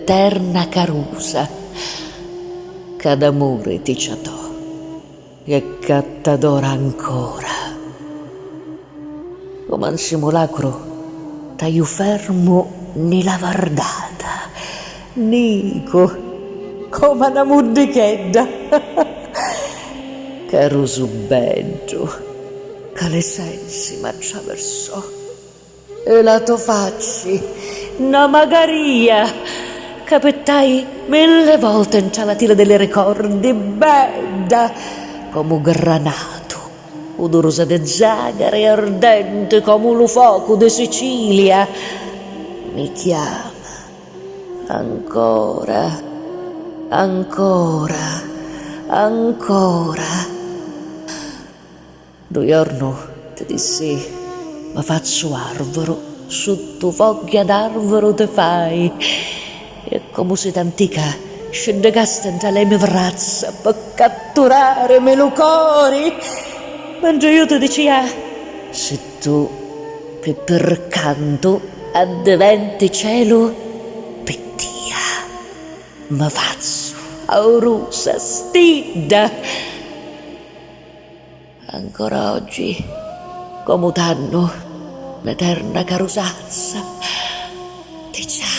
dell'eterna carusa, che d'amore ti ciatò e che t'adora ancora. Come un simulacro t'aiu fermo nella vardata, nico, come una muddichedda, che rusu bello, che le sensi m'attraversò, e la tua facci, una magaria, che pettai 1000 volte in la tira delle ricordi, bella, come un granato, odorosa de zagare e ardente come lo fuoco de Sicilia. Mi chiama, ancora, ancora, ancora. Un giorno ti dissi, ma faccio arvoro, sotto foglia d'arvoro te fai. E come se t'antica scendegasta in tale mie braccia per catturare me lo cori. Mentre io ti dicia, se tu per canto addeventi cielo, pettia, ma faccio aurusa stida. Ancora oggi, come t'hanno, l'eterna carosazza, ti c'ha